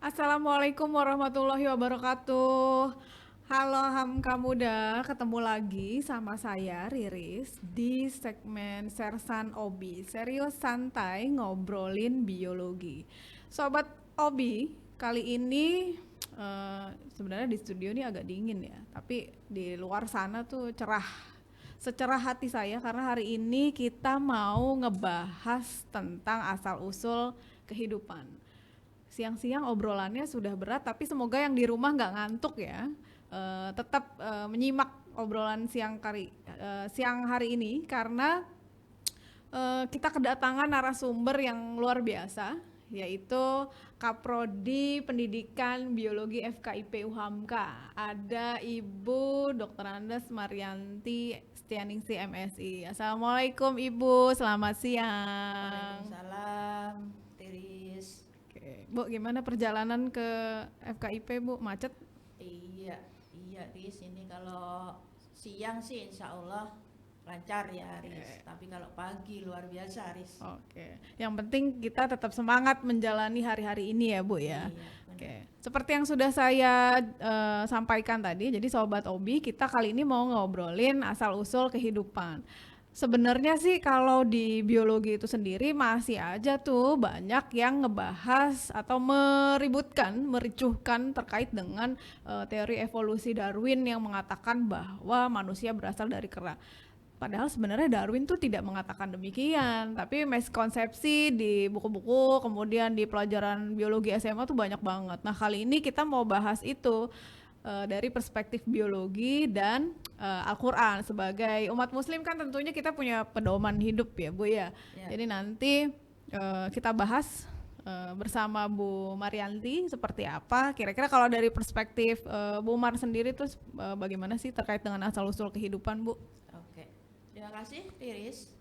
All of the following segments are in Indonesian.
Assalamualaikum warahmatullahi wabarakatuh. Halo Hamka Muda, ketemu lagi sama saya Riris di segmen Sersan Obi. Serius santai ngobrolin biologi. Sobat Obi, kali ini sebenarnya di studio ini agak dingin ya, tapi di luar sana tuh cerah. Secerah hati saya karena hari ini kita mau ngebahas tentang asal-usul kehidupan. Siang-siang obrolannya sudah berat, tapi semoga yang di rumah nggak ngantuk ya. Tetap menyimak obrolan siang hari ini karena kita kedatangan narasumber yang luar biasa, yaitu Kaprodi Pendidikan Biologi FKIP UHAMKA. Ada Ibu Dr. Andes Marianti Setianingsi MSI. Assalamualaikum Ibu, selamat siang. Waalaikumsalam, Tiris. Oke, Bu, gimana perjalanan ke FKIP, Bu? Macet? Iya, iya, Riz. Ini kalau siang sih insya Allah lancar ya, Riz. Tapi kalau pagi luar biasa, Riz. Oke, yang penting kita tetap semangat menjalani hari-hari ini ya, Bu ya. Iya, benar. Oke, seperti yang sudah saya sampaikan tadi, jadi Sobat Obi, kita kali ini mau ngobrolin asal-usul kehidupan. Sebenarnya sih kalau di biologi itu sendiri masih aja tuh banyak yang ngebahas atau meributkan, mericuhkan terkait dengan teori evolusi Darwin yang mengatakan bahwa manusia berasal dari kera. Padahal sebenarnya Darwin tuh tidak mengatakan demikian, tapi miskonsepsi di buku-buku, kemudian di pelajaran biologi SMA tuh banyak banget. Nah, kali ini kita mau bahas itu dari perspektif biologi dan Al-Quran. Sebagai umat muslim kan tentunya kita punya pedoman hidup ya, Bu ya. Ya. Jadi nanti kita bahas bersama Bu Marianti seperti apa. Kira-kira kalau dari perspektif Bu Mar sendiri tuh bagaimana sih terkait dengan asal-usul kehidupan, Bu? Oke. Terima kasih, Tiris.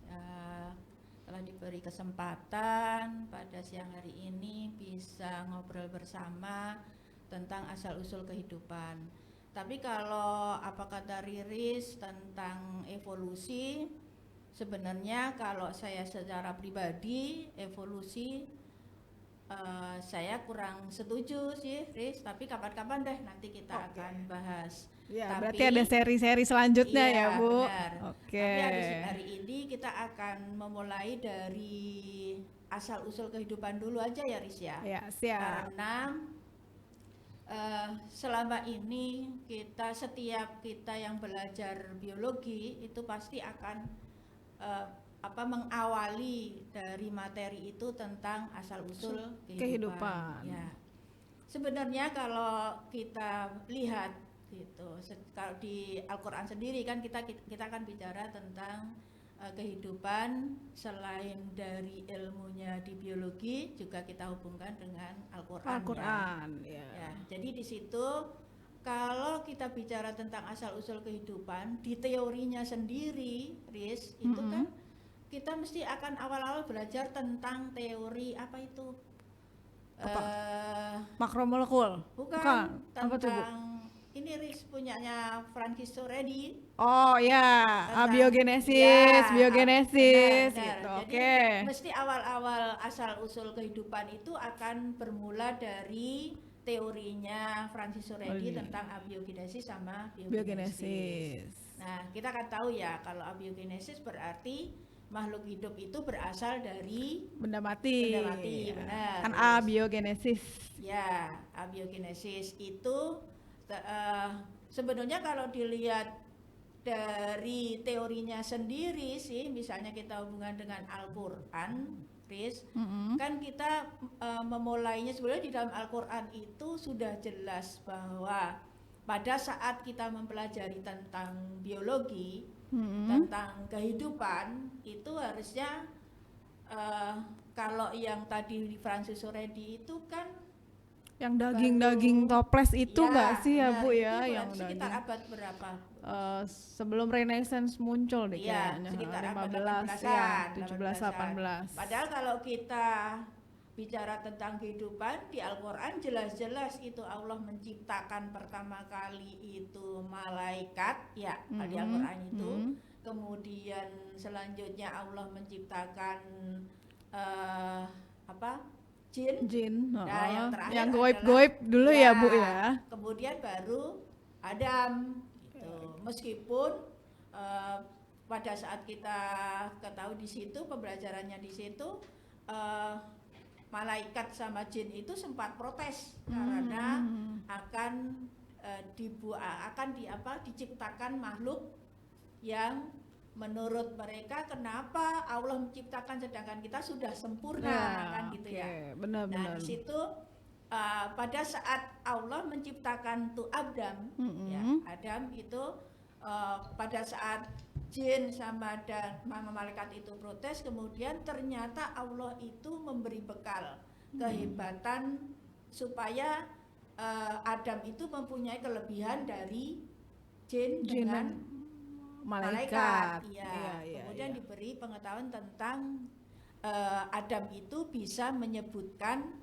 Telah diberi kesempatan pada siang hari ini bisa ngobrol bersama tentang asal-usul kehidupan. Tapi kalau apa kata Riris tentang evolusi, sebenarnya kalau saya secara pribadi evolusi saya kurang setuju sih, Riz. Tapi kapan-kapan deh nanti kita akan bahas. Ya, Tapi berarti ada seri-seri selanjutnya iya, ya, Bu. benar. Oke. Tapi hari ini kita akan memulai dari asal-usul kehidupan dulu aja ya, Riz ya. Ya, siap. Karena selama ini setiap kita yang belajar biologi itu pasti akan mengawali dari materi itu tentang asal usul kehidupan. Ya. Sebenarnya kalau kita lihat gitu, kalau di Al-Qur'an sendiri kan kita akan bicara tentang kehidupan selain dari ilmunya di biologi juga kita hubungkan dengan Al-Qur'an. Ya. Jadi di situ kalau kita bicara tentang asal-usul kehidupan di teorinya sendiri, Riz, itu kan kita mesti akan awal-awal belajar tentang teori apa itu? Makromolekul. Bukan. Apa tuh, Bu? Ini Riz punyanya Francis Turedi. Oh ya, abiogenesis, biogenesis Benar. gitu. Jadi mesti awal-awal asal-usul kehidupan itu akan bermula dari teorinya Francis Turedi tentang abiogenesis sama biogenesis. Nah, kita kan tahu ya kalau abiogenesis berarti makhluk hidup itu berasal dari benda mati. Benda mati, benar. Kan abiogenesis. Ya, abiogenesis itu sebenarnya kalau dilihat dari teorinya sendiri sih, misalnya kita hubungan dengan Al-Qur'an, Riz, kan kita memulainya sebenarnya di dalam Al-Qur'an itu sudah jelas bahwa pada saat kita mempelajari tentang biologi, tentang kehidupan, itu harusnya kalau yang tadi di Francis Turedi itu kan yang daging-daging toples itu nggak sih ya, Bu ya, itu yang sekitar abad berapa? Sebelum Renaissance muncul deh Iya, kayaknya. sekitar 15 ya, 17 18. Padahal kalau kita bicara tentang kehidupan di Al-Qur'an jelas-jelas itu Allah menciptakan pertama kali itu malaikat ya, di Al-Qur'an itu. Kemudian selanjutnya Allah menciptakan jin. Nah, yang terakhir yang goib-goib dulu ya Bu ya. Kemudian baru Adam gitu. Meskipun pada saat kita ketahui di situ, pembelajarannya di situ, malaikat sama jin itu sempat protes karena akan diciptakan makhluk yang menurut mereka, kenapa Allah menciptakan sedangkan kita sudah sempurna, kan gitu ya. Benar. Nah di situ pada saat Allah menciptakan tuh Adam, ya Adam itu pada saat jin sama malaikat itu protes, kemudian ternyata Allah itu memberi bekal kehebatan supaya Adam itu mempunyai kelebihan dari jin dengan malaikat. Kemudian diberi pengetahuan tentang Adam itu bisa menyebutkan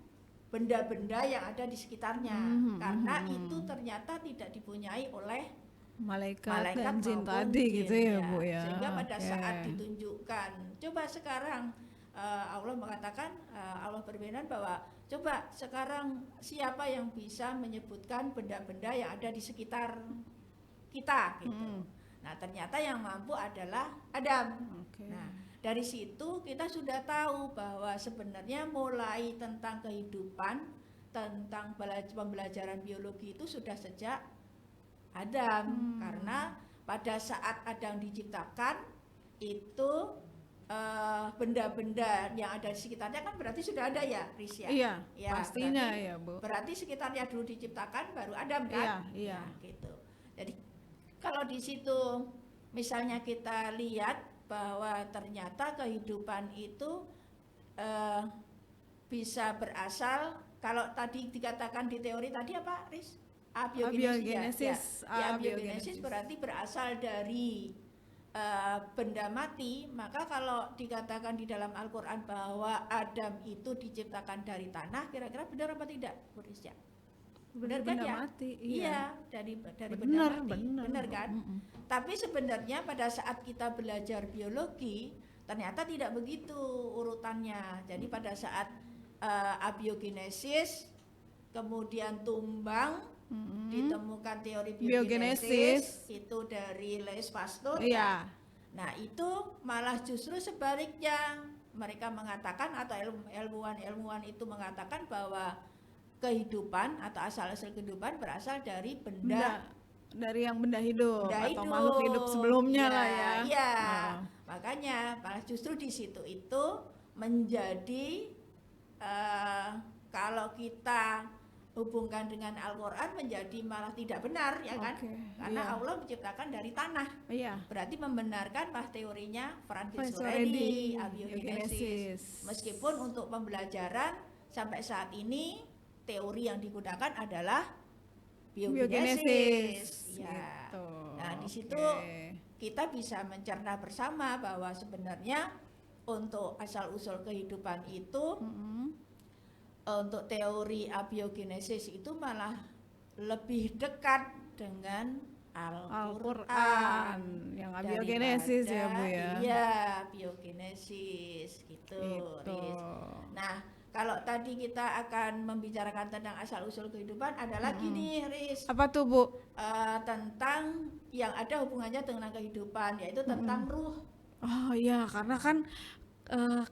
benda-benda yang ada di sekitarnya, karena itu ternyata tidak dipunyai oleh malaikat dan jin tadi gitu ya Bu ya. Sehingga pada saat ditunjukkan, coba sekarang Allah mengatakan, Allah berfirman bahwa coba sekarang siapa yang bisa menyebutkan benda-benda yang ada di sekitar kita gitu. Nah ternyata yang mampu adalah Adam. Nah dari situ kita sudah tahu bahwa sebenarnya mulai tentang kehidupan, tentang pembelajaran biologi itu sudah sejak Adam. Karena pada saat Adam diciptakan itu benda-benda yang ada di sekitarnya kan berarti sudah ada ya, Riz ya? Iya, pastinya berarti, ya Bu. Berarti sekitarnya dulu diciptakan baru Adam kan? Iya. Nah, gitu. Jadi kalau di situ misalnya kita lihat bahwa ternyata kehidupan itu bisa berasal, kalau tadi dikatakan di teori tadi apa, Riz? Abiogenesis. Abiogenesis berarti berasal dari benda mati. Maka kalau dikatakan di dalam Al-Quran bahwa Adam itu diciptakan dari tanah, kira-kira benar apa tidak, Bu Rizya? Benar kan ya? Mati, iya, dari benda mati. Benar kan? Tapi sebenarnya pada saat kita belajar biologi, ternyata tidak begitu urutannya. Jadi pada saat abiogenesis, kemudian tumbang, ditemukan teori biogenesis itu dari Louis Pasteur. Iya. Nah itu malah justru sebaliknya, mereka mengatakan atau ilmuwan itu mengatakan bahwa kehidupan atau asal-usul kehidupan berasal dari benda hidup atau makhluk hidup sebelumnya lah ya. Iya. Makanya malah justru di situ itu menjadi kalau kita hubungkan dengan Al-Quran menjadi malah tidak benar ya kan, karena Allah menciptakan dari tanah, berarti membenarkan pas teorinya Francis Furedi, abiogenesis. Meskipun untuk pembelajaran sampai saat ini teori yang digunakan adalah biogenesis. Ya. Gitu. Nah di situ kita bisa mencerna bersama bahwa sebenarnya untuk asal-usul kehidupan itu untuk teori abiogenesis itu malah lebih dekat dengan Al-Quran yang abiogenesis ya Bu ya. Iya, biogenesis gitu. Nah, kalau tadi kita akan membicarakan tentang asal-usul kehidupan adalah gini, Riz. Apa tuh Bu? Tentang yang ada hubungannya dengan kehidupan, yaitu tentang ruh. Oh iya, karena kan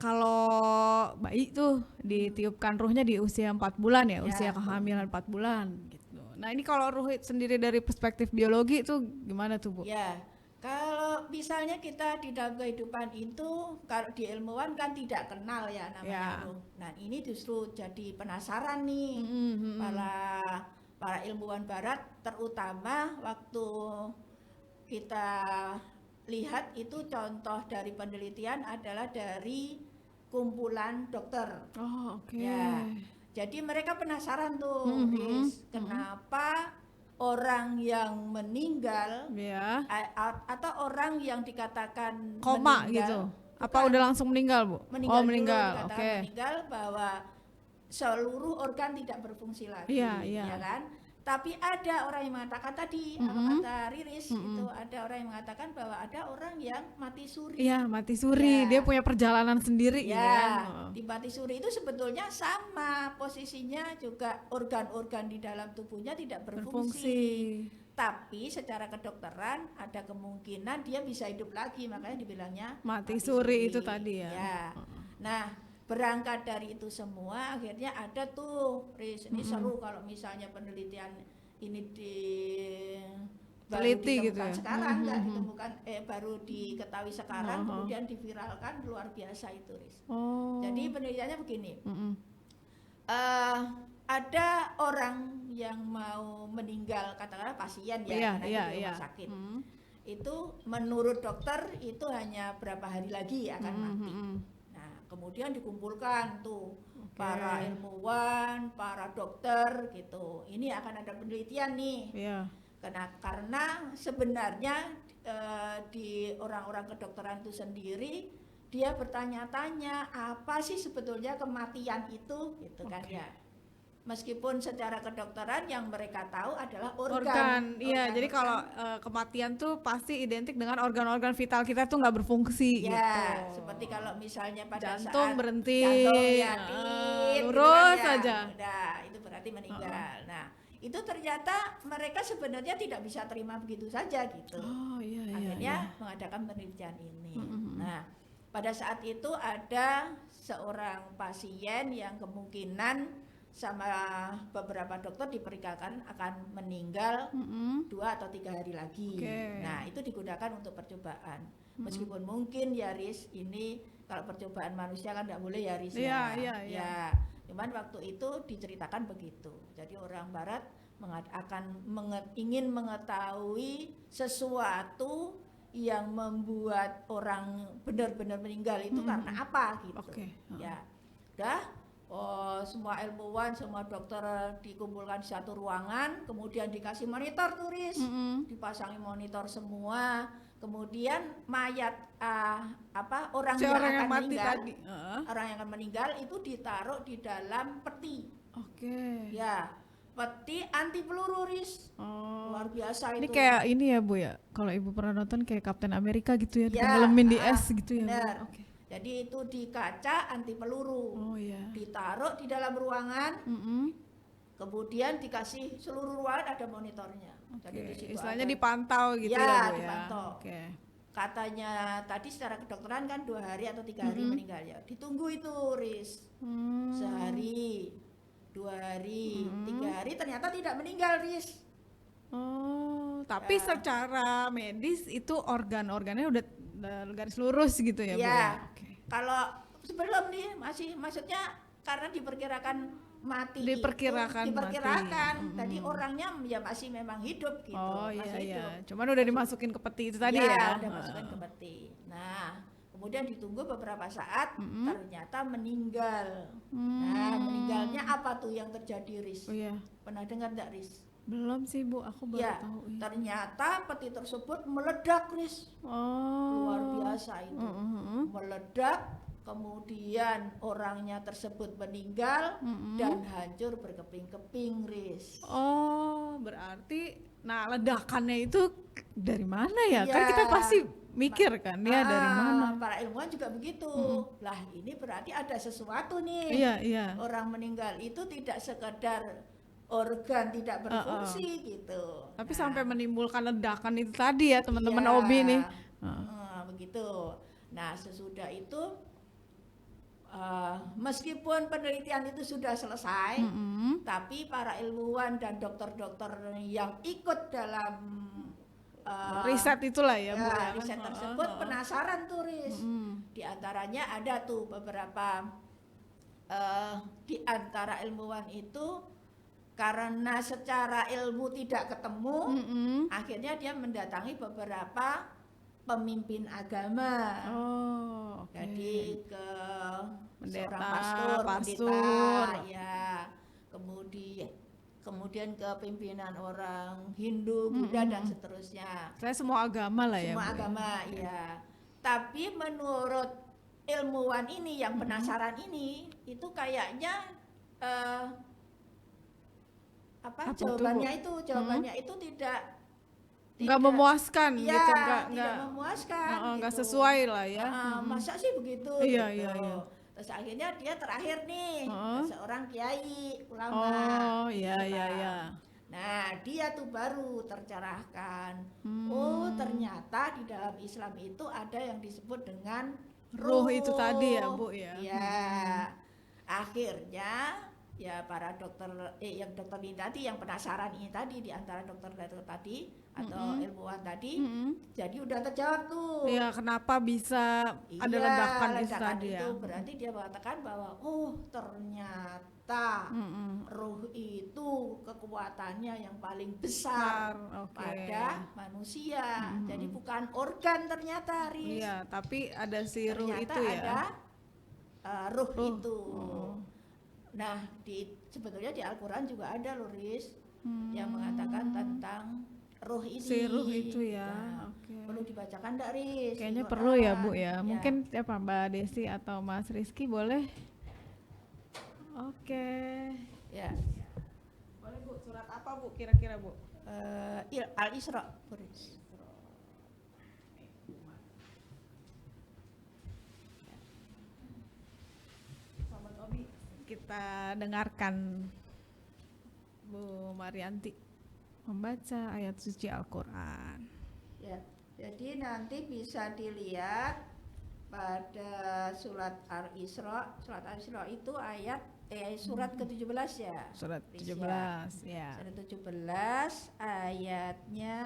kalau bayi tuh ditiupkan ruhnya di usia 4 bulan ya, usia kehamilan 4 bulan gitu. Nah ini kalau ruh sendiri dari perspektif biologi itu gimana tuh Bu? Ya, kalau misalnya kita di dalam kehidupan itu, kalau di ilmuwan kan tidak kenal ya namanya ruh. Nah ini justru jadi penasaran nih para ilmuwan barat, terutama waktu kita lihat itu contoh dari penelitian adalah dari kumpulan dokter. Ya, jadi mereka penasaran tuh, kenapa orang yang meninggal atau orang yang dikatakan koma meninggal, gitu. Apa udah langsung meninggal Bu? Meninggal. Meninggal bahwa seluruh organ tidak berfungsi lagi, ya kan? Tapi ada orang yang mengatakan tadi, apa kata Riris, itu ada orang yang mengatakan bahwa ada orang yang mati suri. Iya, mati suri. Dia punya perjalanan sendiri ya. Kan? Di mati suri itu sebetulnya sama posisinya, juga organ-organ di dalam tubuhnya tidak berfungsi. Tapi secara kedokteran ada kemungkinan dia bisa hidup lagi, makanya dibilangnya mati suri itu tadi ya. Nah, berangkat dari itu semua akhirnya ada tuh, Riz, ini seru kalau misalnya penelitian ini baru ditemukan gitu ya? Sekarang nggak ditemukan, baru diketahui sekarang, kemudian diviralkan, luar biasa itu, Riz. Jadi penelitiannya begini, ada orang yang mau meninggal, katakanlah pasien ya, karena itu di rumah sakit. Itu menurut dokter itu hanya berapa hari lagi akan mati. Nah, kemudian dikumpulkan tuh para ilmuwan, para dokter gitu. Ini akan ada penelitian nih. Karena sebenarnya di orang-orang kedokteran itu sendiri dia bertanya-tanya apa sih sebetulnya kematian itu, gitu kan ya. Meskipun secara kedokteran yang mereka tahu adalah organ. Iya, jadi kalau kematian tuh pasti identik dengan organ-organ vital kita tuh nggak berfungsi. Ya, gitu. Seperti kalau misalnya pada jantung saat berhenti, lurus saja. Nah, itu berarti meninggal. Nah, itu ternyata mereka sebenarnya tidak bisa terima begitu saja gitu. Akhirnya mengadakan penelitian ini. Nah, pada saat itu ada seorang pasien yang kemungkinan sama beberapa dokter diperkirakan akan meninggal 2 atau 3 hari lagi. Nah, itu digunakan untuk percobaan. Meskipun mungkin ya, Riz, ini kalau percobaan manusia kan nggak boleh ya, Riz, ya. Cuman waktu itu diceritakan begitu. Jadi orang Barat ingin mengetahui sesuatu yang membuat orang benar-benar meninggal itu karena apa gitu. Ya, udah. Semua ilmuwan, semua dokter dikumpulkan di satu ruangan, kemudian dikasih monitor turis, dipasangi monitor semua, kemudian mayat orang yang akan meninggal, orang yang akan meninggal itu ditaruh di dalam peti. Ya, peti anti peluru, Riz. Luar biasa itu. Ini kayak ini ya, Bu ya. Kalau Ibu pernah nonton kayak Kapten Amerika gitu ya, tenggelamin di es gitu ya. Benar. Jadi itu di kaca anti peluru, ditaruh di dalam ruangan, kemudian dikasih seluruh ruangan ada monitornya. Jadi di situ istilahnya dipantau gitu ya, Bu, dipantau. Katanya tadi secara kedokteran kan 2 hari atau 3 hari meninggal ya. Ditunggu itu, Riz, sehari, 2 hari, 3 hari ternyata tidak meninggal, Riz. Tapi secara medis itu organ-organnya udah garis lurus gitu ya, Bu ya? Kalau sebelum nih maksudnya karena diperkirakan mati, diperkirakan. Tadi orangnya ya masih memang hidup gitu. Hidup. Cuman udah dimasukin ke peti itu tadi ya? Udah masukin ke peti. Nah, kemudian ditunggu beberapa saat, ternyata meninggal. Nah, meninggalnya apa tuh yang terjadi, Riz? Pernah dengar nggak, Riz? Belum sih, Bu, aku baru tahu. Ternyata peti tersebut meledak, Riz. Luar biasa itu. Meledak, kemudian orangnya tersebut meninggal dan hancur berkeping-keping, Riz. Berarti ledakannya itu dari mana ya? Kan kita pasti mikir kan dia dari mana. Para ilmuwan juga begitu. Lah, ini berarti ada sesuatu nih. Orang meninggal itu tidak sekedar organ tidak berfungsi gitu. Tapi sampai menimbulkan ledakan itu tadi ya, teman-teman Obi nih. Begitu. Nah, sesudah itu meskipun penelitian itu sudah selesai, tapi para ilmuwan dan dokter-dokter yang ikut dalam riset itulah ya, Bu. Riset tersebut penasaran tuh, Riz. Di antaranya ada tuh beberapa di antara ilmuwan itu karena secara ilmu tidak ketemu, akhirnya dia mendatangi beberapa pemimpin agama. Jadi ke seorang pastor, ya, kemudian ke pimpinan orang Hindu, Buddha dan seterusnya. Saya semua agama lah ya. Semua agama, ya. Tapi menurut ilmuwan ini yang penasaran ini, itu kayaknya Apa jawabannya itu nggak memuaskan ya, gitu, tidak memuaskan, nggak gitu. sesuai lah ya. Masa sih begitu? Iya, gitu. iya. Terus akhirnya dia terakhir nih, seorang kiai ulama. Oh, iya, Islam. iya. Nah, dia tuh baru tercerahkan. Oh, ternyata di dalam Islam itu ada yang disebut dengan ruh itu tadi ya, Bu ya. Ya. Akhirnya ya para dokter yang dokter ini tadi yang penasaran ini tadi di antara dokter tadi atau ilmuwan tadi, jadi udah terjawab tuh. Iya, kenapa bisa ada ledakan itu tadi ya? Berarti dia mengatakan bahwa ternyata ruh itu kekuatannya yang paling besar pada manusia. Jadi bukan organ ternyata, Riz. Iya, tapi ada si ruh ternyata itu ya. Ada ruh itu. Nah, sebetulnya di Al-Quran juga ada loh, Riz, yang mengatakan tentang ruh ini. Si ruh itu ya. Nah, perlu dibacakan enggak, Riz? Kayaknya perlu ya, Bu ya. Mungkin siapa, Mbak Desi atau Mas Rizky boleh? Oke. Ya. Boleh, Bu. Surat apa, Bu, kira-kira, Bu? Al-Isra, Riz. Sobat Obi, kita dengarkan Bu Marianti membaca ayat suci Al-Quran. Ya, jadi nanti bisa dilihat pada surat Al-Isra. Surat Al-Isra itu surat ke-17 ya. Surat 17 ya. Surat 17 ayatnya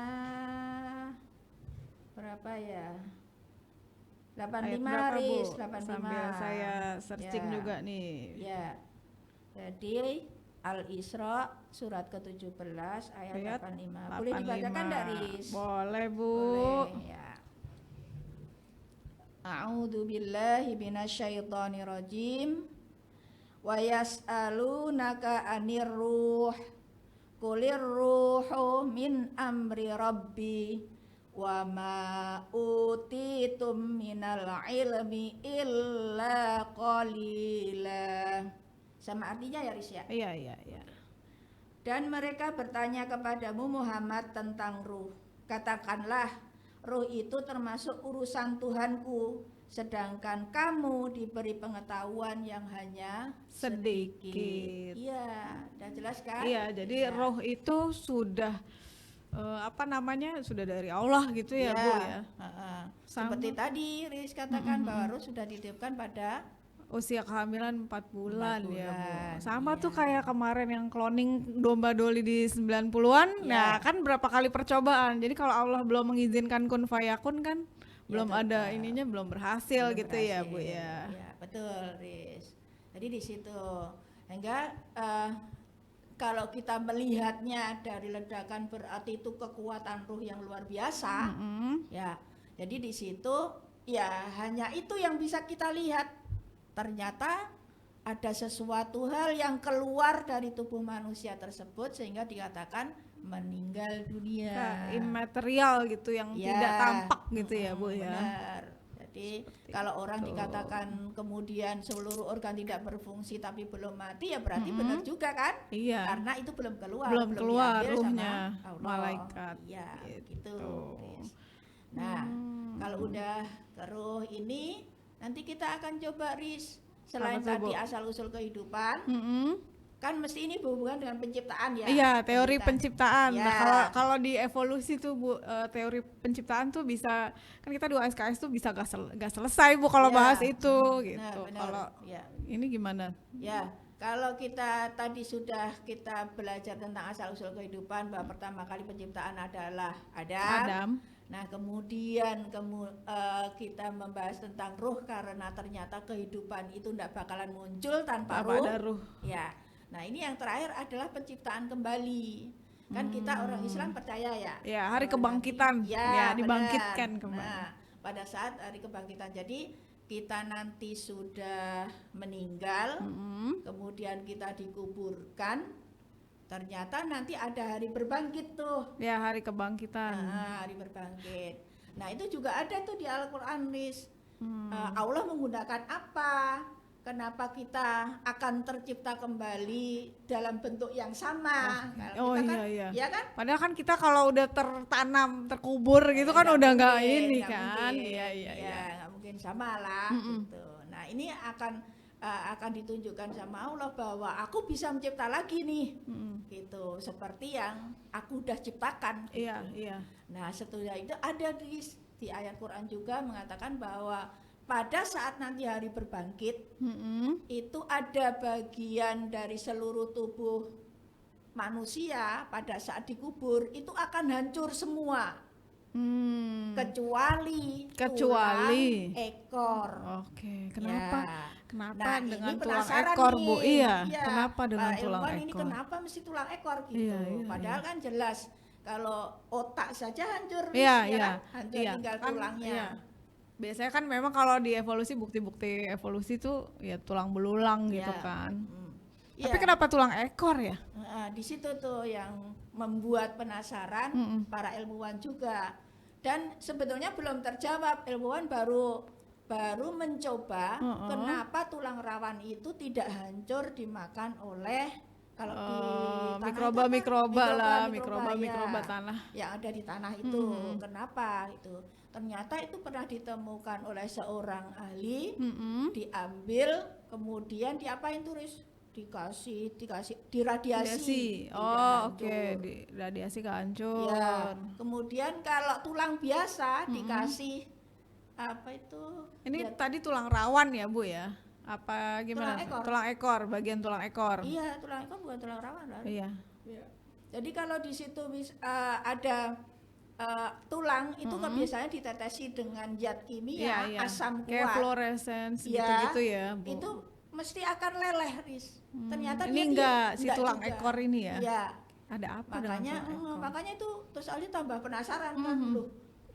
berapa ya? 85, Riz, 85. Sambil saya searching juga nih. Ya. Jadi Al-Isra surat ke-17 ayat 85. Boleh dibacakan enggak, Riz? Boleh, Bu. Boleh, ya. A'udzu billahi minasyaitonir rajim. Wa yas'alunaka 'anir ruh. Qulir ruhu min amri rabbi. Wa ma utitum minal ilmi illa qalila. Sama artinya ya, Riz ya? Iya. Dan mereka bertanya kepadamu Muhammad tentang ruh. Katakanlah, ruh itu termasuk urusan Tuhanku, sedangkan kamu diberi pengetahuan yang hanya sedikit. Iya, udah jelas kan? Iya, jadi roh itu sudah sudah dari Allah gitu ya, Bu ya. Seperti tadi Riz katakan bahwa ruh sudah dititipkan pada usia kehamilan 4 bulan ya, Bu. Sama tuh kayak kemarin yang cloning domba Dolly di 90-an. Nah, kan berapa kali percobaan. Jadi kalau Allah belum mengizinkan kun fayakun kan belum ada ininya, belum berhasil gitu ya, Bu ya. Ya, betul, Riz. Jadi di situ. Sehingga kalau kita melihatnya dari ledakan berarti itu kekuatan ruh yang luar biasa. Ya. Jadi di situ ya hanya itu yang bisa kita lihat. Ternyata ada sesuatu hal yang keluar dari tubuh manusia tersebut sehingga dikatakan meninggal dunia. Immaterial gitu yang tidak tampak gitu ya, Bu ya. Benar. Jadi kalau orang dikatakan kemudian seluruh organ tidak berfungsi tapi belum mati ya berarti benar juga kan? Iya. Karena itu belum keluar ruhnya sama malaikat. Iya, gitu. Nah, kalau udah ke ruh ini nanti kita akan coba, Riz, selain tadi asal-usul kehidupan, kan mesti ini berhubungan dengan penciptaan ya. Iya, teori penciptaan. Ya. Nah, kalau di evolusi tuh, Bu, teori penciptaan tuh bisa, kan kita 2 SKS tuh bisa gak selesai, Bu, kalau bahas itu gitu. Kalau ini gimana? Ya, kalau kita tadi sudah kita belajar tentang asal-usul kehidupan bahwa pertama kali penciptaan adalah Adam. Nah, kemudian kita membahas tentang ruh karena ternyata kehidupan itu tidak bakalan muncul tanpa ruh. Ya. Nah, ini yang terakhir adalah penciptaan kembali. Kan kita orang Islam percaya ya. Ya, hari kebangkitan. Ya, dibangkitkan kembali. Nah, pada saat hari kebangkitan. Jadi kita nanti sudah meninggal, kemudian kita dikuburkan. Ternyata nanti ada hari berbangkit tuh. Ya, hari kebangkitan. Nah, hari berbangkit. Nah, itu juga ada tuh di Al-Quran, Riz. Allah menggunakan apa kenapa kita akan tercipta kembali dalam bentuk yang sama. Oh kita kan, iya. ya kan? Padahal kan kita kalau udah tertanam, terkubur gitu kan udah nggak ini kan. Iya. Nggak mungkin sama lah gitu. Nah ini akan ditunjukkan sama Allah bahwa aku bisa mencipta lagi nih, gitu. Seperti yang aku udah ciptakan. Gitu. Iya. Nah setelah itu ada di ayat Quran juga mengatakan bahwa pada saat nanti hari berbangkit, itu ada bagian dari seluruh tubuh manusia pada saat dikubur itu akan hancur semua, kecuali tulang ekor. Oke, kenapa? Ya. Kenapa Nah, dengan ini tulang penasaran ekor, nih. Bu? Iya. Ya, Kenapa dengan tulang ilmuwan ekor? Ini kenapa mesti tulang ekor gitu? Iya, Padahal kan jelas kalau otak saja hancur, iya. Hancur Iya. tinggal Kan, tulangnya. iya. Biasanya kan memang kalau di evolusi, bukti-bukti evolusi tuh ya tulang belulang gitu kan. Tapi kenapa tulang ekor ya? Di situ tuh yang membuat penasaran para ilmuwan juga. Dan sebetulnya belum terjawab, ilmuwan baru mencoba kenapa tulang rawan itu tidak hancur dimakan oleh kalau di tanah mikroba tanah yang ada di tanah itu. Kenapa itu? Ternyata itu pernah ditemukan oleh seorang ahli, diambil kemudian diapain turis? Dikasih diradiasi. Diradiasi ke hancur. Ya, kemudian kalau tulang biasa dikasih apa itu? Ini tadi tulang rawan ya, Bu ya? Apa gimana? Tulang ekor, bagian tulang ekor. Iya, tulang ekor bukan tulang rawan lah. Iya. Jadi kalau di situ ada tulang itu biasanya ditetesi dengan zat kimia, asam kuat. Kayak fluorescens gitu-gitu ya, Bu. Itu mesti akan leleh, Riz. Ternyata ini si tulang juga. Ekor ini ya. Iya. Ada apa makanya itu terus Ali tambah penasaran kan, loh.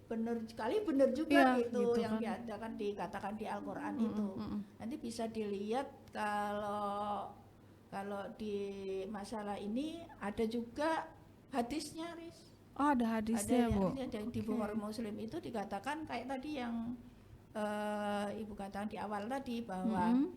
Bener juga gitu yang kan dikatakan di Al-Qur'an itu. Nanti bisa dilihat kalau di masalah ini ada juga hadisnya, Riz. Oh, ada hadisnya, Bu. Ada di Bukhari Muslim itu dikatakan kayak tadi yang Ibu katakan di awal tadi bahwa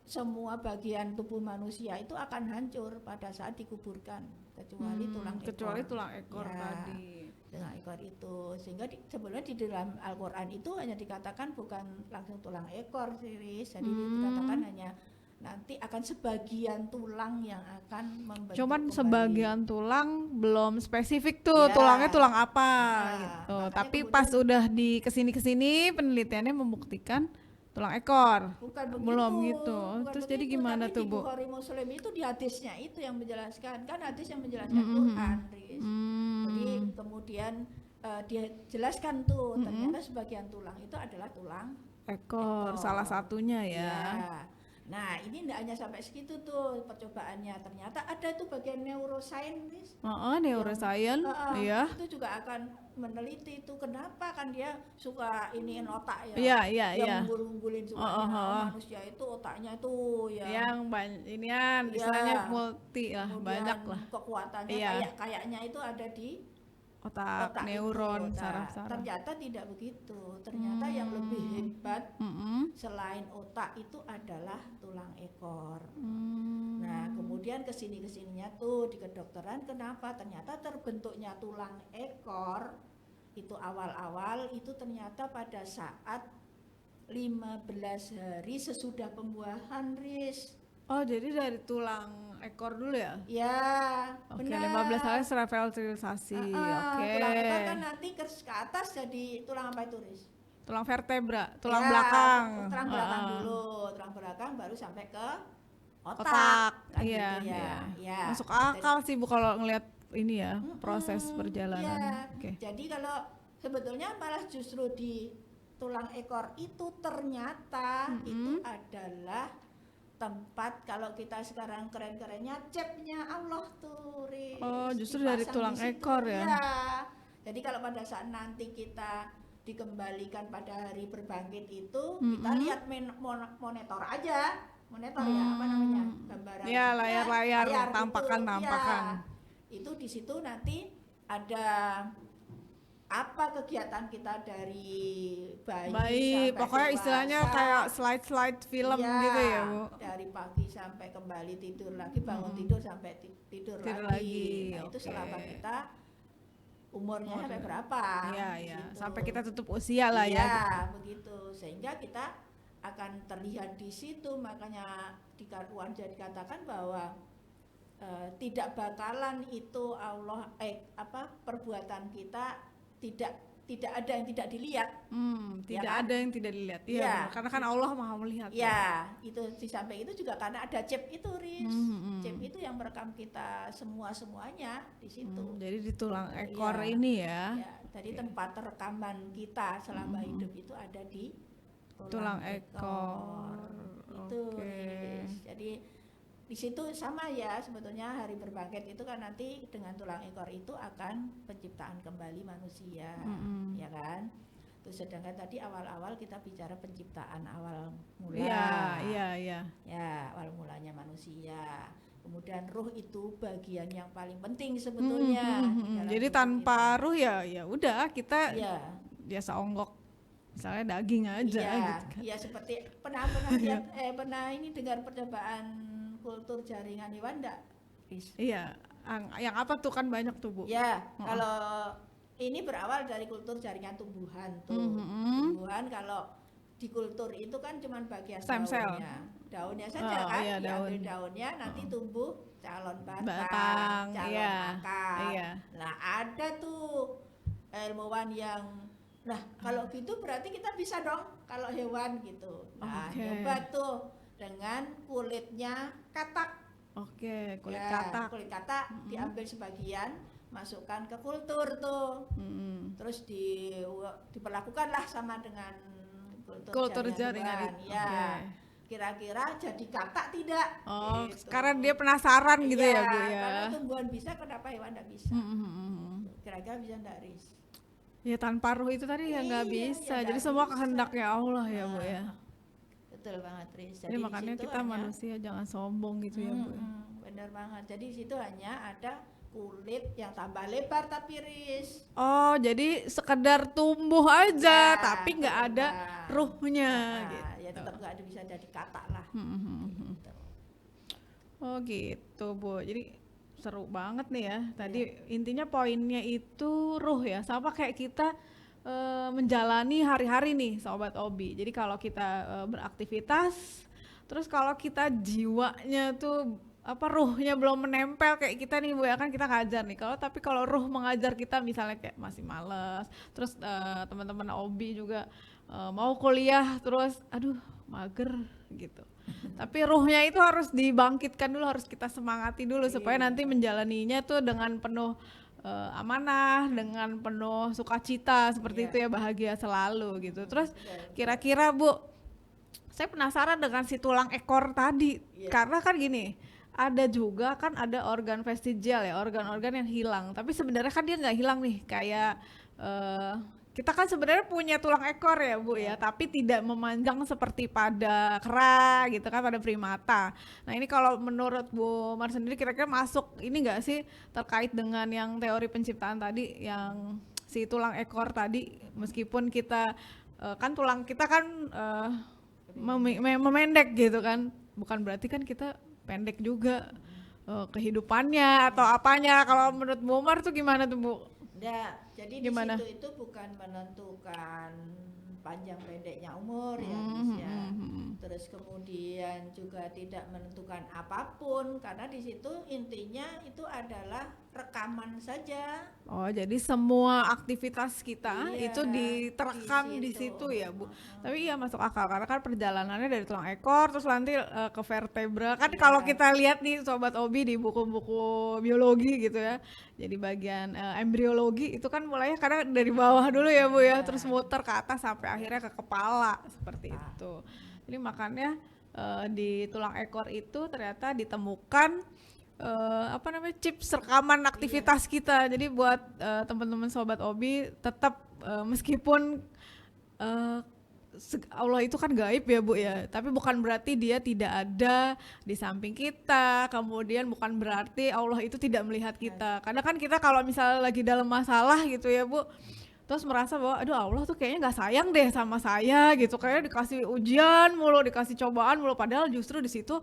semua bagian tubuh manusia itu akan hancur pada saat dikuburkan kecuali tulang ekor. Kecuali tulang ekor tadi. Tulang ekor itu sehingga sebenarnya di dalam Al-Qur'an itu hanya dikatakan bukan langsung tulang ekor, Riz. Jadi dikatakan hanya nanti akan sebagian tulang yang akan membentuk. Cuman sebagian tulang belum spesifik tuh tulangnya tulang apa gitu. Tapi pas udah di kesini penelitiannya membuktikan tulang ekor. Belum gitu. Terus jadi gimana tuh, Bu? Di Bukhari Muslim itu di hadisnya itu yang menjelaskan, kan hadis yang menjelaskan Quran, Riz. Jadi kemudian dia jelaskan tuh ternyata sebagian tulang itu adalah tulang ekor. Salah satunya ya. Nah ini tidak hanya sampai segitu tuh percobaannya, ternyata ada tuh bagian neuroscience. Neuroscience, iya. Itu juga akan meneliti itu kenapa kan dia suka iniin otak ya. Iya. Unggul-unggulin suka manusia itu otaknya tuh ya. Yang inian istilahnya multi lah, banyak lah. Kekuatannya kayaknya itu ada di otak neuron, saraf-saraf. Ternyata tidak begitu. Ternyata yang lebih hebat selain otak itu adalah tulang ekor. Nah, kemudian kesininya tuh di kedokteran kenapa? Ternyata terbentuknya tulang ekor itu awal-awal itu ternyata pada saat 15 hari sesudah pembuahan, Riz. Oh, jadi dari tulang ekor dulu ya? Ya, benar. 15 hari setelah fertilisasi. Tulang ekor kan nanti ke atas jadi tulang apa itu, Riz? Tulang vertebra, tulang belakang. Tulang belakang dulu, tulang belakang baru sampai ke otak. Iya. Masuk akal sih, Bu, kalau ngelihat ini ya, proses perjalanan. Jadi kalau sebetulnya malah justru di tulang ekor itu ternyata itu adalah tempat kalau kita sekarang keren-kerennya cepnya Allah tuh, Riz. Oh, justru dari tulang ekor ya? Jadi kalau pada saat nanti kita dikembalikan pada hari berbangkit itu kita lihat monitor aja, ya apa namanya, gambaran. Ya, layar tampakan. Gitu, itu di situ nanti ada apa kegiatan kita dari bayi Baik, sampai pokoknya dewasa, istilahnya kayak slide film ya, gitu ya Bu. dari pagi sampai kembali tidur lagi, bangun Mm-mm. tidur sampai tidur Tidur lagi. lagi, Nah, itu oke. selama kita umurnya Umur- sampai berapa? Iya, iya. Gitu. Sampai kita tutup usia lah ya. Iya, begitu. Sehingga kita akan terlihat di situ, makanya wajar dikatakan bahwa tidak bakalan itu Allah perbuatan kita tidak ada yang tidak dilihat. Tidak kan? ada yang tidak dilihat. Iya, Iya. benar. Karena kan Allah Maha melihat. Ya, itu di samping itu juga karena ada chip itu, Riz. Hmm. Chip itu yang merekam kita semuanya di situ. Jadi di tulang ekor Iya. ini ya. Ya, jadi tempat rekaman kita selama hidup itu ada di Tulang ekor. Itu, Oke. Riz. Jadi di situ sama ya, sebetulnya hari berbangkit itu kan nanti dengan tulang ekor itu akan penciptaan kembali manusia, ya kan? Terus sedangkan tadi awal-awal kita bicara penciptaan awal mula. Iya. Ya, awal mulanya manusia. Kemudian ruh itu bagian yang paling penting sebetulnya. di dalam Jadi tubuh tanpa kita. ruh ya udah kita Iya. biasa onggok, misalnya daging aja Iya, gitu kan. iya seperti pernah lihat pernah ini dengar percobaan kultur jaringan hewan enggak? Iya, yang apa tuh kan banyak tuh Bu. Ya, kalau ini berawal dari kultur jaringan tumbuhan tuh. Tumbuhan kalau di kultur itu kan cuman bagian Stem cell. daunnya saja Oh, kan, iya, diambil daun. daunnya nanti tumbuh calon Batang, batang, calon iya, akar. iya. Nah ada tuh ilmuwan yang, nah kalau gitu berarti kita bisa dong kalau hewan gitu. Nah Oke. coba tuh dengan kulitnya katak. Oke, kulit Ya, katak. kulit katak diambil sebagian, masukkan ke kultur tuh. Terus diperlakukanlah sama dengan Kultur jaringan itu. Ya. Oke. Kira-kira jadi katak tidak? Oh, Gitu. karena dia penasaran gitu ya Bu ya. Karena tumbuhan bisa, kenapa hewan tidak bisa? Kira-kira bisa enggak, Riz? Ya tanpa ruh itu tadi ya nggak Iya, bisa. ya Jadi nggak semua bisa. kehendaknya Allah ya Bu ya. Betul banget, Riz. Jadi di makanya situ kita hanya- manusia jangan sombong gitu ya Bu. Bener banget. Jadi di situ hanya ada kulit yang tambah lebar tapi, Riz. Oh, jadi sekedar tumbuh aja, Ya, tapi nggak ada berkembang. ruhnya Nah, gitu. ya tetap nggak ada bisa jadi katak lah. Gitu. Oh gitu Bu. Jadi seru banget nih ya. Tadi intinya poinnya itu ruh ya. Sama kayak kita menjalani hari-hari nih Sobat Obi. Jadi kalau kita beraktivitas, terus kalau kita jiwanya tuh ruhnya belum menempel kayak kita nih Bu ya, kan kita ngajar nih. Tapi kalau ruh mengajar kita misalnya kayak masih males, terus teman-teman Obi juga mau kuliah terus aduh mager gitu. Tapi ruhnya itu harus dibangkitkan dulu, harus kita semangati dulu supaya nanti menjalaninya tuh dengan penuh amanah, dengan penuh sukacita seperti itu ya, bahagia selalu gitu. Terus kira-kira Bu, saya penasaran dengan si tulang ekor tadi, karena kan gini, ada juga kan ada organ vestigial ya, organ-organ yang hilang. Tapi sebenarnya kan dia nggak hilang nih, kayak kita kan sebenarnya punya tulang ekor ya Bu ya, tapi tidak memanjang seperti pada kera gitu kan, pada primata. Nah ini kalau menurut Bu Mar sendiri kira-kira masuk ini nggak sih terkait dengan yang teori penciptaan tadi, yang si tulang ekor tadi, meskipun kita kan tulang kita kan memendek gitu kan, bukan berarti kan kita pendek juga kehidupannya atau apanya. Kalau menurut Bu Mar tuh gimana tuh Bu? Enggak, jadi Gimana? di situ itu bukan menentukan panjang pendeknya umur ya, Miss, ya. Terus kemudian juga tidak menentukan apapun, karena di situ intinya itu adalah rekaman saja. Oh, jadi semua aktivitas kita Iya, itu diterekam di di situ situ. ya Bu. Tapi iya masuk akal karena kan perjalanannya dari tulang ekor terus nanti ke vertebra. Kan kalau kita lihat nih Sobat Obi di buku-buku biologi gitu ya. Jadi bagian embriologi itu kan mulainya karena dari bawah dulu ya Bu ya, terus muter ke atas sampai akhirnya ke kepala seperti itu. Jadi makanya di tulang ekor itu ternyata ditemukan chips rekaman aktivitas kita. Jadi buat teman-teman Sobat Obi tetap meskipun Allah itu kan gaib ya Bu ya, tapi bukan berarti dia tidak ada di samping kita, kemudian bukan berarti Allah itu tidak melihat kita. Karena kan kita kalau misalnya lagi dalam masalah gitu ya Bu, terus merasa bahwa aduh Allah tuh kayaknya nggak sayang deh sama saya gitu, kayaknya dikasih ujian mulu, dikasih cobaan mulu, padahal justru di situ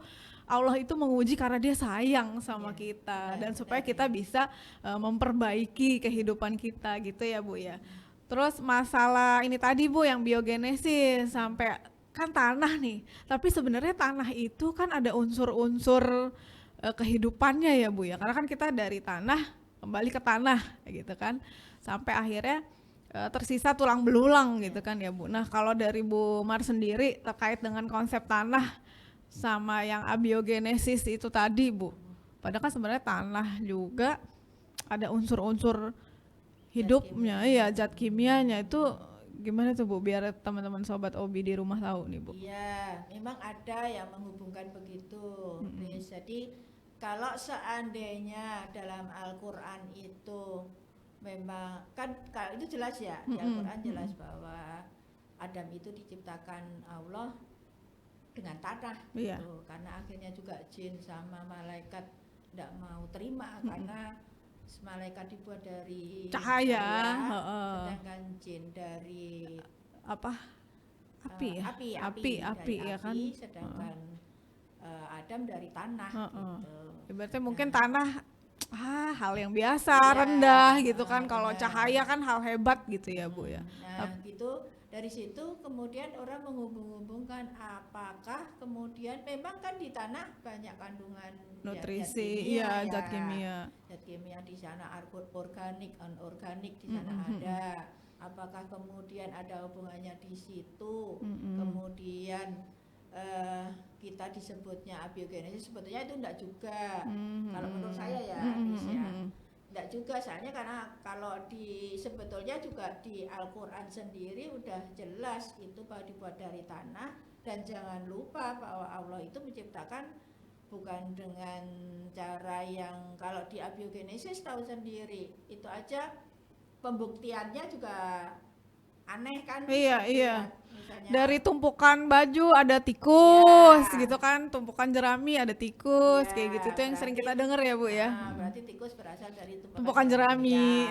Allah itu menguji karena dia sayang sama kita dan supaya kita bisa memperbaiki kehidupan kita gitu ya Bu ya. Terus masalah ini tadi Bu yang biogenesis, sampai kan tanah nih, tapi sebenarnya tanah itu kan ada unsur-unsur kehidupannya ya Bu ya, karena kan kita dari tanah kembali ke tanah gitu kan, sampai akhirnya tersisa tulang belulang gitu kan ya Bu. Nah kalau dari Bu Mar sendiri terkait dengan konsep tanah sama yang abiogenesis itu tadi Bu, padahal kan sebenarnya tanah juga ada unsur-unsur hidupnya, ya zat kimianya itu gimana tuh Bu biar teman-teman sobat Obi di rumah tahu nih Bu? Iya, memang ada yang menghubungkan begitu. Jadi kalau seandainya dalam Al-Quran itu memang kan kalau itu jelas ya, di Al-Quran jelas bahwa Adam itu diciptakan Allah dengan tanah gitu. Karena akhirnya juga jin sama malaikat tidak mau terima karena malaikat dibuat dari cahaya, sedangkan jin dari api ya kan, sedangkan Adam dari tanah gitu. Berarti mungkin tanah hal yang biasa, rendah gitu kan, kalau cahaya kan hal hebat gitu ya Bu ya. Nah gitu, dari situ kemudian orang menghubung-hubungkan apakah kemudian memang kan di tanah banyak kandungan nutrisi, zat kimia. Zat kimia di sana organik, anorganik di sana ada. Apakah kemudian ada hubungannya di situ? Kemudian kita disebutnya abiogenesis, sebetulnya itu enggak juga. Kalau menurut saya ya, enggak juga, soalnya karena kalau sebetulnya juga di Al-Quran sendiri udah jelas itu bahwa dibuat dari tanah, dan jangan lupa bahwa Allah itu menciptakan bukan dengan cara yang kalau di abiogenesis tahu sendiri, itu aja pembuktiannya juga aneh kan. Iya. Misalnya, dari tumpukan baju ada tikus gitu kan, tumpukan jerami ada tikus, kayak gitu, itu yang sering kita dengar ya Bu ya. Berarti tikus berasal dari tumpukan jerami.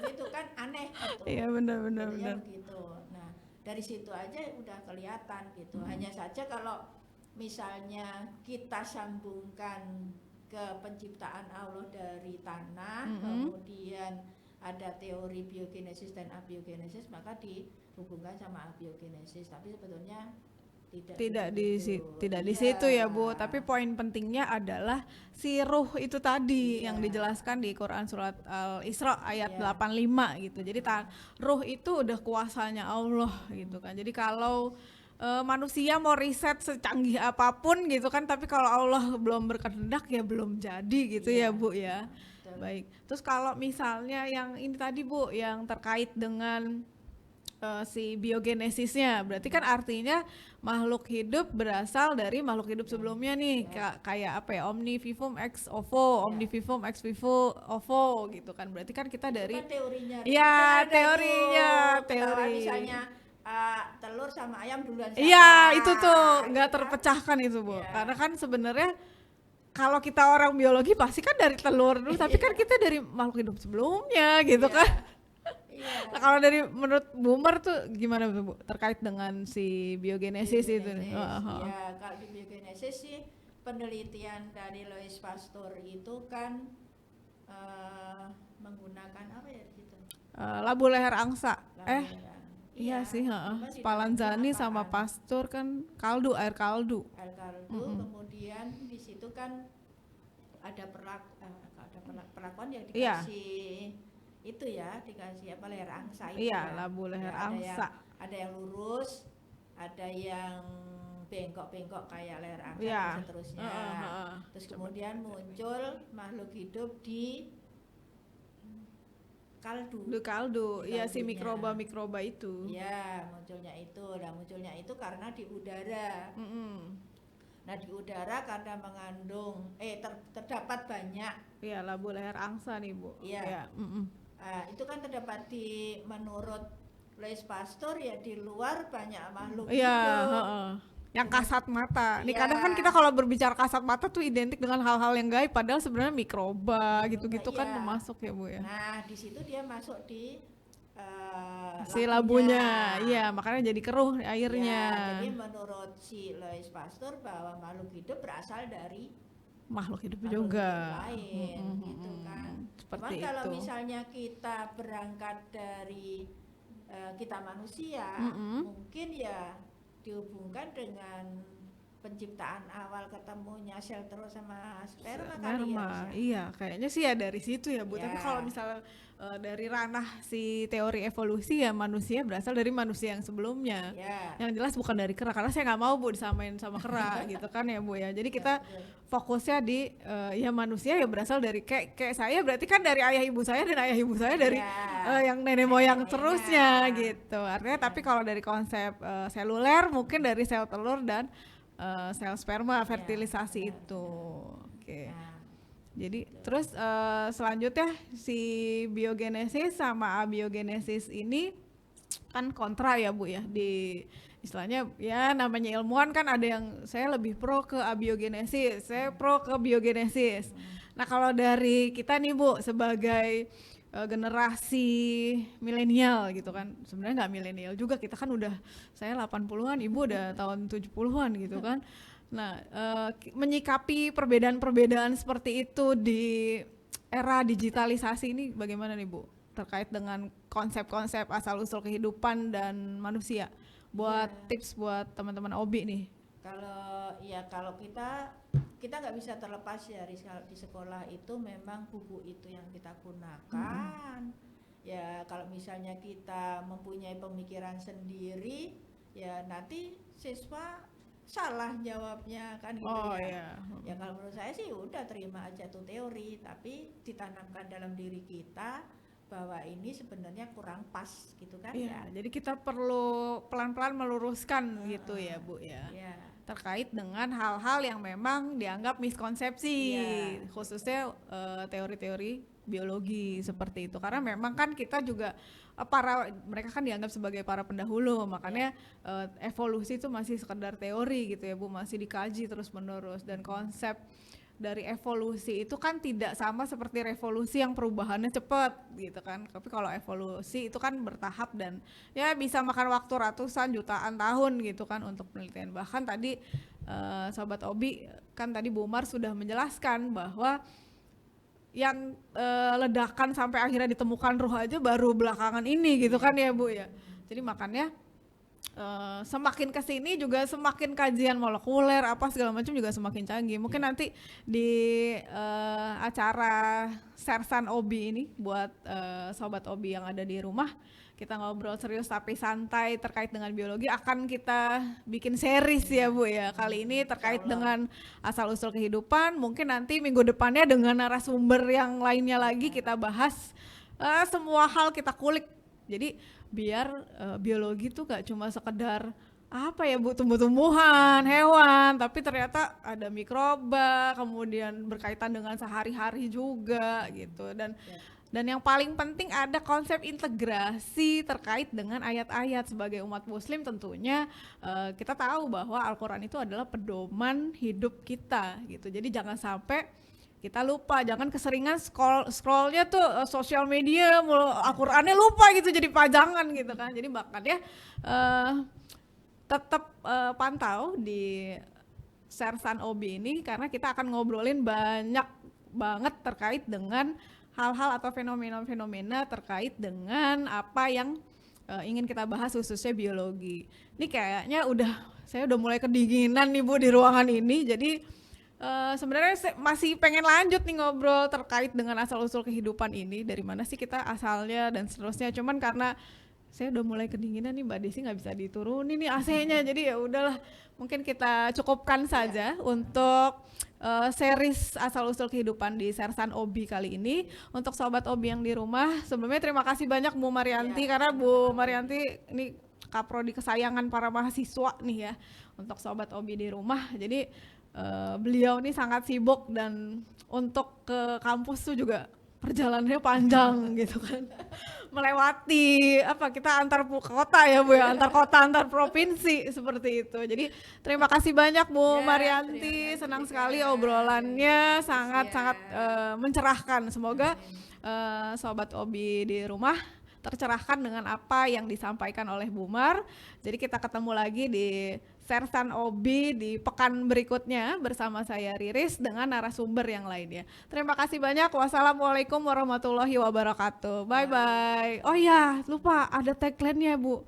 Gitu kan aneh gitu. Iya benar. Gitu. Nah dari situ aja udah kelihatan gitu. Hanya saja kalau misalnya kita sambungkan ke penciptaan Allah dari tanah, kemudian ada teori biogenesis dan abiogenesis, maka dihubungkan sama abiogenesis, tapi sebetulnya tidak di situ ya Bu. Tapi poin pentingnya adalah si ruh itu tadi yang dijelaskan di Quran surat Al-Isra ayat 85 gitu. Jadi ruh itu udah kuasanya Allah gitu kan. Jadi kalau manusia mau riset secanggih apapun gitu kan, tapi kalau Allah belum berkehendak ya belum jadi gitu ya Bu ya. Baik, terus kalau misalnya yang ini tadi Bu, yang terkait dengan si biogenesisnya, berarti kan artinya makhluk hidup berasal dari makhluk hidup sebelumnya nih, kayak apa ya, omni vivum ex ovo, omni vivum ex vivo ovo gitu kan, berarti kan kita dari teorinya. Iya, teori. Misalnya telur sama ayam duluan. Iya, itu tuh nggak terpecahkan itu Bu, karena kan sebenarnya kalau kita orang biologi pasti kan dari telur dulu, tapi kan kita dari makhluk hidup sebelumnya gitu kan. Nah, kalau dari menurut Bu Mar tuh gimana Bu terkait dengan si biogenesis itu? Ya, kalau di biogenesis sih penelitian dari Louis Pasteur itu kan menggunakan apa ya gitu? Labu leher angsa. Iya sih, Spallanzani sama Pasteur kan air kaldu. Kemudian di situ kan ada perlakuan yang dikasih itu ya, dikasih apa, leher angsa itu. Labu leher angsa. Ada yang lurus, ada yang bengkok-bengkok kayak leher angsa dan seterusnya. Terus kemudian muncul makhluk hidup di kaldu. Iya, si mikroba itu. Iya, munculnya itu karena di udara. Nah, di udara karena mengandung terdapat banyak labu leher angsa nih Bu. Itu kan terdapat menurut Louis Pasteur ya, di luar banyak makhluk hidup. Yang kasat mata. Nih kadang kan kita kalau berbicara kasat mata tuh identik dengan hal-hal yang gaib, padahal sebenarnya mikroba gitu-gitu kan masuk ya Bu ya. Nah, di situ dia masuk di si labunya, iya makanya jadi keruh airnya. Ya, jadi menurut si Louis Pasteur bahwa makhluk hidup berasal dari makhluk hidup juga lain, gitu kan. Seperti Cuman kalau itu. misalnya kita berangkat dari kita manusia, mungkin ya dihubungkan dengan penciptaan awal ketemunya sel telur sama sperma kali ya. Iya, kayaknya sih ya dari situ ya Bu. Ya. Tapi kalau misalnya dari ranah si teori evolusi ya manusia berasal dari manusia yang sebelumnya. Ya. Yang jelas bukan dari kera, karena saya nggak mau Bu disamain sama kera gitu kan ya Bu ya. Jadi kita fokusnya di ya manusia ya berasal dari kayak saya berarti kan dari ayah ibu saya dan ayah ibu saya dari yang nenek moyang terusnya gitu. Artinya tapi kalau dari konsep seluler mungkin dari sel telur dan sel sperma fertilisasi itu. Oke. Jadi terus selanjutnya si biogenesis sama abiogenesis ini kan kontra ya Bu ya, di istilahnya ya namanya ilmuwan kan ada yang saya lebih pro ke abiogenesis, saya pro ke biogenesis. Nah kalau dari kita nih Bu sebagai generasi milenial gitu kan, sebenarnya nggak milenial juga, kita kan udah, saya 80-an, ibu udah tahun 70-an gitu kan. Nah menyikapi perbedaan-perbedaan seperti itu di era digitalisasi ini bagaimana nih Bu terkait dengan konsep-konsep asal-usul kehidupan dan manusia, buat tips buat teman-teman OBI nih. Kalau kita nggak bisa terlepas ya di sekolah itu memang buku itu yang kita gunakan. Ya kalau misalnya kita mempunyai pemikiran sendiri, ya nanti siswa salah jawabnya kan gitu ya. Ya kalau menurut saya sih udah terima aja tuh teori, tapi ditanamkan dalam diri kita bahwa ini sebenarnya kurang pas gitu kan ya. Jadi kita perlu pelan-pelan meluruskan gitu ya Bu ya. Terkait dengan hal-hal yang memang dianggap miskonsepsi, khususnya teori-teori biologi seperti itu, karena memang kan kita juga mereka kan dianggap sebagai para pendahulu, makanya evolusi itu masih sekedar teori gitu ya Bu, masih dikaji terus menerus, dan konsep dari evolusi itu kan tidak sama seperti revolusi yang perubahannya cepat gitu kan. Tapi kalau evolusi itu kan bertahap dan ya bisa makan waktu ratusan jutaan tahun gitu kan untuk penelitian. Bahkan tadi Sobat Obi kan tadi Bu Umar sudah menjelaskan bahwa yang ledakan sampai akhirnya ditemukan ruh aja baru belakangan ini gitu kan ya Bu ya. Jadi makanya semakin kesini juga semakin kajian molekuler apa segala macam juga semakin canggih. Mungkin nanti di acara Sersan Obi ini buat Sobat Obi yang ada di rumah, kita ngobrol serius tapi santai terkait dengan biologi, akan kita bikin series ya Bu ya. Kali ini terkait dengan asal-usul kehidupan, mungkin nanti minggu depannya dengan narasumber yang lainnya lagi kita bahas semua hal, kita kulik. Jadi biar biologi tuh gak cuma sekedar apa ya Bu, tumbuh-tumbuhan, hewan, tapi ternyata ada mikroba, kemudian berkaitan dengan sehari-hari juga gitu. Dan yang paling penting ada konsep integrasi terkait dengan ayat-ayat. Sebagai umat muslim tentunya kita tahu bahwa Al-Quran itu adalah pedoman hidup kita gitu. Jadi jangan sampai kita lupa, jangan keseringan scrollnya tuh sosial media, Al-Qurannya lupa gitu, jadi pajangan gitu kan. Jadi makanya tetap pantau di Sersan Obi ini, karena kita akan ngobrolin banyak banget terkait dengan hal-hal atau fenomena-fenomena terkait dengan apa yang ingin kita bahas, khususnya biologi. Ini kayaknya saya udah mulai kedinginan nih Bu di ruangan ini, jadi sebenarnya saya masih pengen lanjut nih ngobrol terkait dengan asal-usul kehidupan ini, dari mana sih kita asalnya dan seterusnya. Cuman karena saya udah mulai kedinginan nih Mbak Desi, nggak bisa diturunin nih AC-nya, jadi ya udahlah, mungkin kita cukupkan saja untuk series asal-usul kehidupan di Sersan Obi kali ini. Untuk Sobat Obi yang di rumah, sebelumnya terima kasih banyak Bu Marianti, karena Bu Marianti ini kaprodi kesayangan para mahasiswa nih ya untuk Sobat Obi di rumah. Jadi beliau ini sangat sibuk dan untuk ke kampus tuh juga perjalanannya panjang gitu kan, melewati kita antar kota ya Bu ya, antar kota, antar provinsi seperti itu. Jadi terima kasih banyak Bu Marianti, senang sekali obrolannya, sangat-sangat mencerahkan. Semoga Sobat Obi di rumah tercerahkan dengan apa yang disampaikan oleh Bu Mar. Jadi kita ketemu lagi di Sersan Obi di pekan berikutnya bersama saya Riris dengan narasumber yang lainnya. Terima kasih banyak. Wassalamualaikum warahmatullahi wabarakatuh. Bye bye. Oh ya, lupa ada tagline-nya Bu.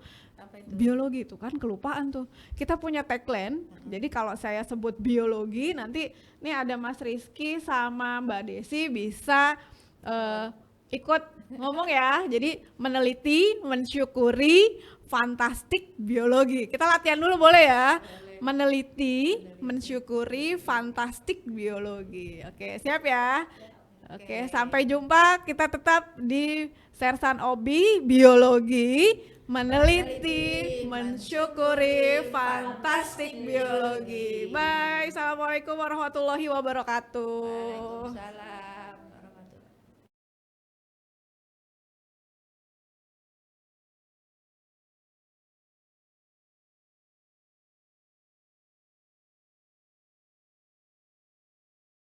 Biologi itu kan kelupaan tuh. Kita punya tagline. Jadi kalau saya sebut biologi nanti ini ada Mas Rizky sama Mbak Desi bisa ikut ngomong ya. Jadi meneliti, mensyukuri fantastik biologi. Kita latihan dulu boleh ya? Meneliti, mensyukuri fantastik biologi. Oke, siap ya? Oke, sampai jumpa. Kita tetap di Sersan Obi Biologi, meneliti, mensyukuri fantastik biologi. Bye. Assalamualaikum warahmatullahi wabarakatuh. Waalaikumsalam.